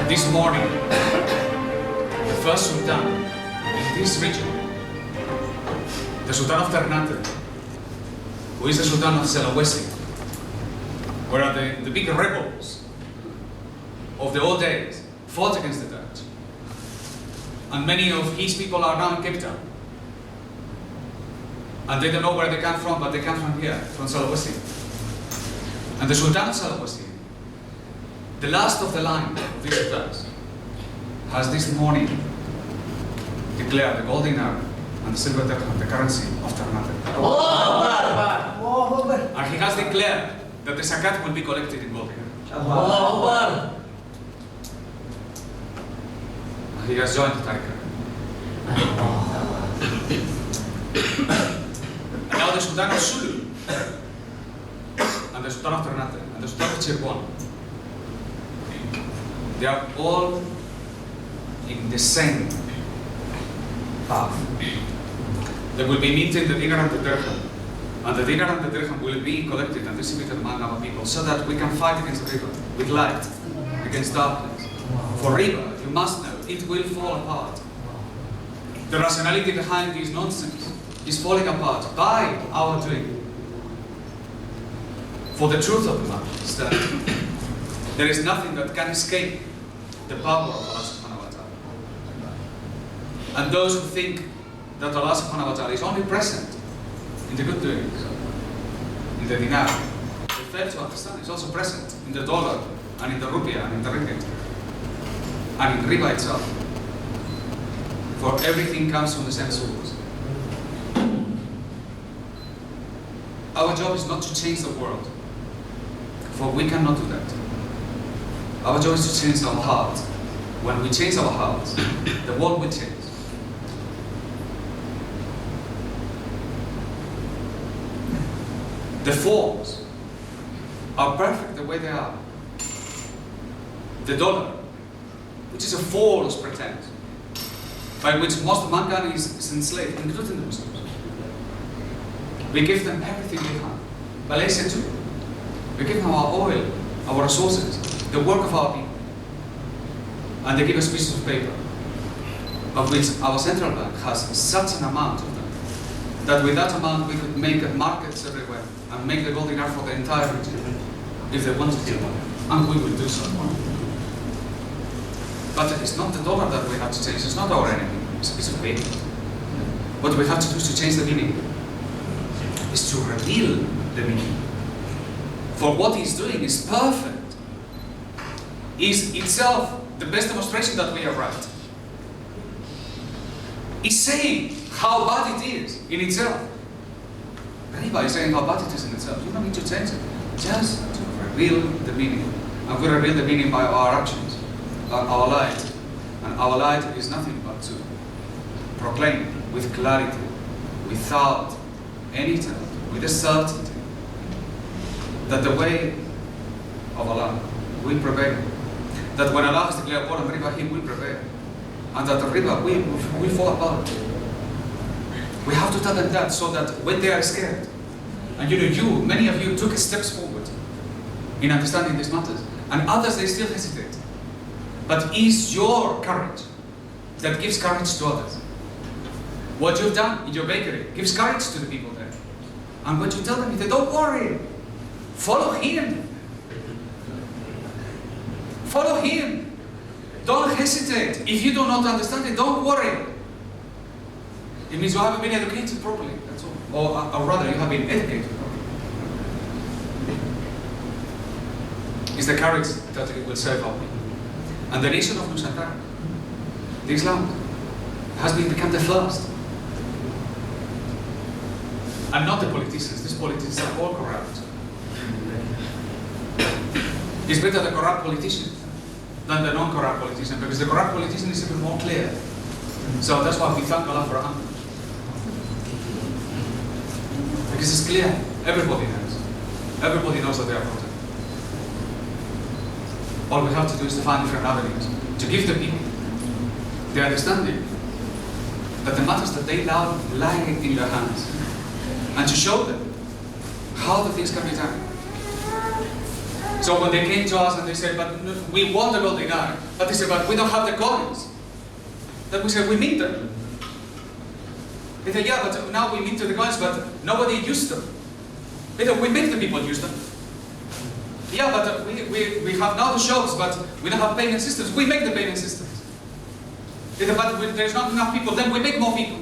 this morning, the first Sultan in this region, the Sultan of Ternate, who is the Sultan of Sulawesi, where the big rebels of the old days fought against the Dutch. And many of his people are now in Cape Town. And they don't know where they come from, but they come from here, from Sulawesi. And the Sultan of Sulawesi, the last of the line of these sultans, has this morning declared the gold dinar and the silver dirham, the currency of Ternate. Allahu Akbar. And he has declared that the Zakat will be collected in gold dinar. Allahu Akbar. He has joined the Tariqa. And now the Sultan of Sulu, and the Sultan of Ternate, and the Sultan of Cirebon, they are all in the same path. They will be minting the dinar and the dirham, and the dinar and the dirham will be collected and distributed among our people so that we can fight against the riba with light, against darkness. For riba, you must know, it will fall apart. The rationality behind this nonsense is falling apart by our doing. For the truth of the matter is that there is nothing that can escape the power of Allah Subhanahu wa Ta'ala. And those who think that Allah Subhanahu wa Ta'ala is only present in the good doings, in the dinar, they fail to understand it's also present in the dollar, and in the rupiah, and in the ringgit, and in riba itself. For everything comes from the same source. Our job is not to change the world, for we cannot do that. Our job is to change our heart. When we change our hearts, the world will change. The forms are perfect the way they are. The dollar, which is a false pretense, by which most of mankind is enslaved, including the Muslims. We give them everything we have. Malaysia too. We give them our oil, our resources, the work of our people. And they give us pieces of paper, of which our central bank has such an amount of them, that with that amount we could make markets everywhere and make the gold dinar for the entire region, if they wanted to. And we will do so. But it's not the dollar that we have to change, it's not our enemy, it's a piece of paper. What we have to do is to change the meaning, is to reveal the meaning. For what he's doing is perfect, is itself the best demonstration that we are right. He's saying how bad it is in itself. Anybody is saying how bad it is in itself. You don't need to change it, just to reveal the meaning. And we reveal the meaning by our actions, our light. And our light is nothing but to proclaim with clarity, without any doubt, with a certainty, that the way of Allah will prevail. That when Allah has declared war on riba, He will prevail. And that the riba will fall apart. We have to tell them that, so that when they are scared, and many of you took steps forward in understanding these matters, and others, they still hesitate. But it's your courage that gives courage to others. What you've done in your bakery gives courage to the people there. And what you tell them is, don't worry, follow Him. Follow Him. Don't hesitate. If you do not understand it, don't worry. It means you haven't been educated properly, that's all. Or rather, you have been educated properly. It's the courage that it will serve our people. And the nation of Nusantara, the Islam, has become the first. And not the politicians. These politicians are all corrupt. It's better the corrupt politician than the non-corrupt politician, because the corrupt politician is even more clear. So that's why we thank Allah for Ahmed. Because it's clear, everybody knows. Everybody knows that they are corrupt. All we have to do is to find different avenues, to give the people the understanding that the matters that they love lie in their hands, and to show them how the things can be done. So when they came to us and they said, but we want the gold dinar, but they said, but we don't have the coins. Then we said, we mint them. They said, yeah, but now we mint the coins, but nobody used them. They said, we make the people use them. Yeah, but we have now the shops, but we don't have payment systems. We make the payment systems. They said, but there's not enough people, then we make more people.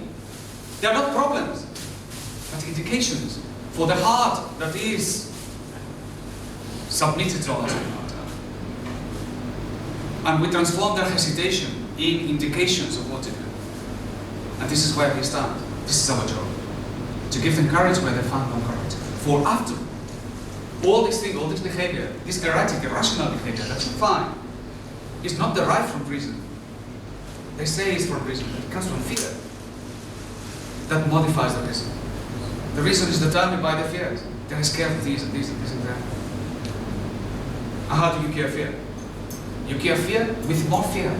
They are not problems, but indications for the heart that is submitted to Allah Subhanahu wa Ta'ala. And we transform their hesitation in indications of what to do. And this is where we stand. This is our job. To give them courage where they find no courage. For after all these things, all this behavior, this erratic, irrational behavior, that's fine. It's not derived from reason. They say it's from reason, but it comes from fear. That modifies the reason. The reason is determined by the fears. They're scared of these and these and this and that. And how do you cure fear? You cure fear with more fear.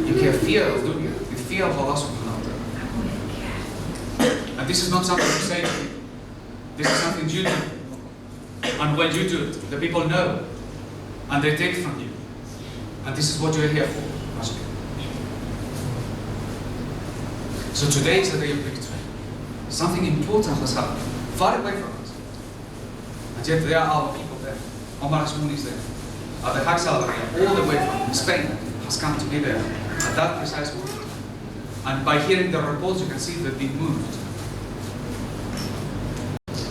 You cure fear of dunya with fear of Allah Subhanahu wa Ta'ala. And this is not something you say to me. This is something you do. And when you do it, the people know. And they take from you. And this is what you're here for. So today is the day of victory. Something important has happened, far away from us. And yet there are our people there. Omar Hasmouni is there. The Hajj Salvador, all the way from Spain, has come to be there at that precise moment. And by hearing the reports, you can see they've been moved.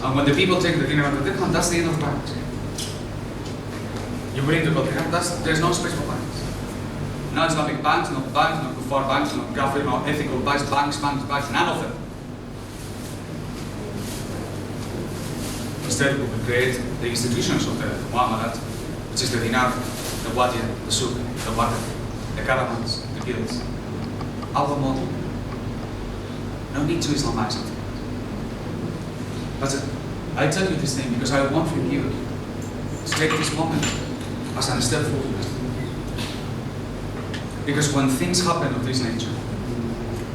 And when the people take the dinar and the dirham, that's the end of the banks. You bring the gold dirham, there's no space for banks. No Islamic banks, no kuffar banks, no kafir, no ethical banks, none of them. Instead, we will create the institutions of the Muamalah, which is the dinar, the wadiya, the Souq, the water, the caravans, the bills. Our model. No need to Islamize it. But I tell you this thing because I want from you to take this moment as a step forward. Because when things happen of this nature,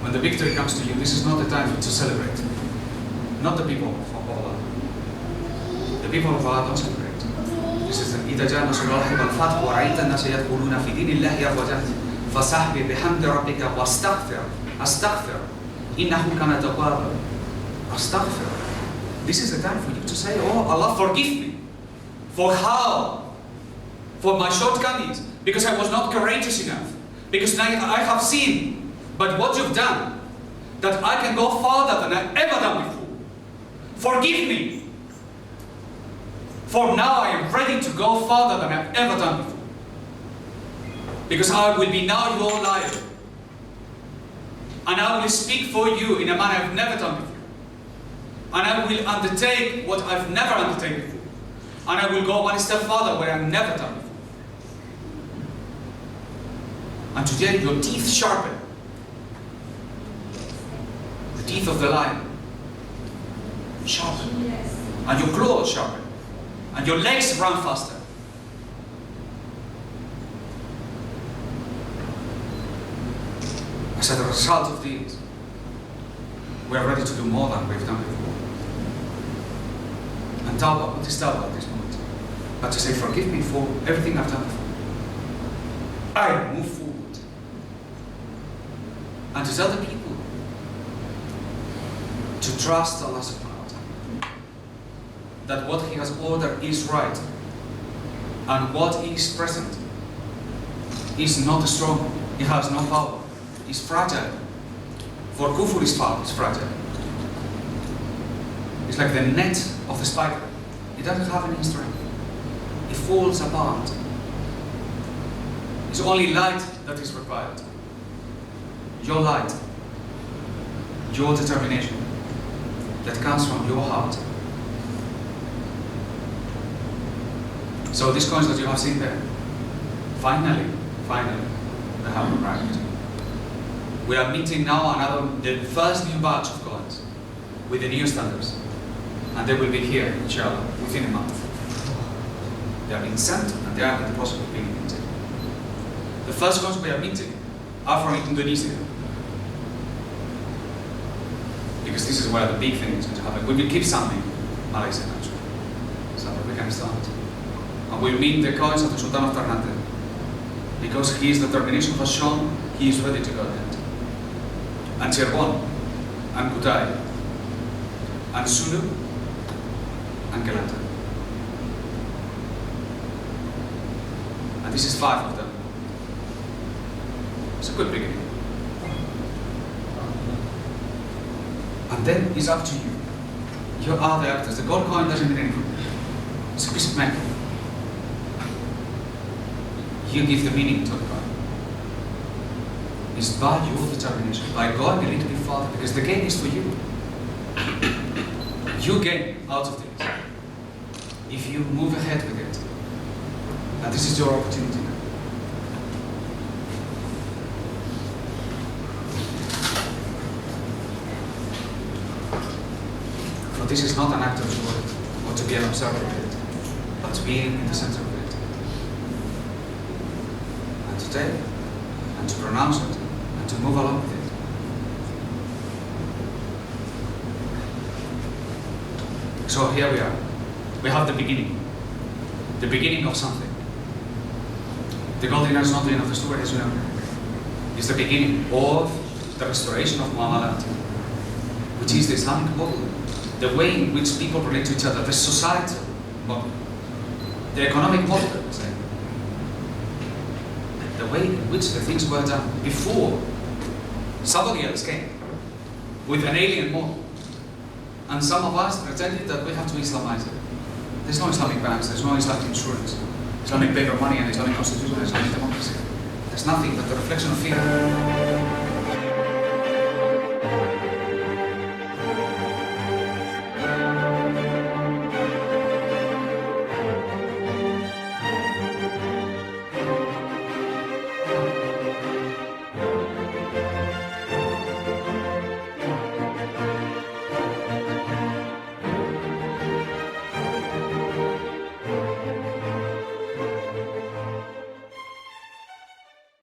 when the victory comes to you, this is not the time to celebrate. Not the people of Allah. The people of Allah don't celebrate. This is إِذَا جَاءَ نَصْرُ اللَّهِ وَالْفَتْحُ وَرَأَيْتَ النَّاسَ يَدْخُلُونَ فِي دِينِ اللَّهِ أَفْوَاجًا فَسَبِّحْ بِحَمْدِ رَبِّكَ وَاسْتَغْفِرْ إِنَّهُ كَانَ تَوَّابًا. أَسْتَغْفِرْ. This is the time for you to say, oh Allah, forgive me. For how? For my shortcomings. Because I was not courageous enough. Because I have seen, but what you've done, that I can go farther than I've ever done before. Forgive me. For now I am ready to go farther than I've ever done before. Because I will be now your liar. And I will speak for you in a manner I've never done before. And I will undertake what I've never undertaken before. And I will go one step further where I've never done before. And today your teeth sharpen. The teeth of the lion. Sharpen. Yes. And your claws sharpen. And your legs run faster. As a result of these, we are ready to do more than we've done before. And tawbah, what is tawbah at this moment? But to say, forgive me for everything I've done before. I move forward. And to tell the people to trust Allah Subhanahu wa Ta'ala. That what He has ordered is right. And what is present is not strong. It has no power. It's fragile. For kufr is power, it's fragile. It's like the net of the spider. It doesn't have any strength. It falls apart. It's only light that is required. Your light, your determination, that comes from your heart. So these coins that you have seen there, finally, they have arrived. We are minting now the first new batch of coins with the new standards. And they will be here, inshallah, within a month. They are being sent and they are in the process of being minted. The first coins we are minting are from Indonesia. Because this is where the big thing is going to happen. We will keep something Malaysia naturally, so that we can start. and will mean the coins of the Sultan of Ternate, because his determination has shown he is ready to go ahead. And Cirebon, and Kutai, and Sulu, and Kelata. And this is 5 of them. It's a good beginning. And then it's up to you. You are the actors. The gold coin doesn't mean anything. It's a piece of metal. You give the meaning to the coin. It's by your determination, by going a little bit farther, because the game is for you. You gain out of this if you move ahead with it. And this is your opportunity now. For this is not an act of joy or to be an observer of it, but to be in the center of it. And to take, and to pronounce it, and to move along with it. So here we are. We have the beginning of something. The gold dinar is not the end of the story, as you know. It's the beginning of the restoration of Muamalah, which is the Islamic model, the way in which people relate to each other, the societal model, the economic model, I would say. The way in which the things were done before somebody else came with an alien model. And some of us pretended that we have to Islamize it. There's no Islamic banks, there's no Islamic insurance, Islamic paper money and Islamic constitution and Islamic democracy. There's nothing but the reflection of fear.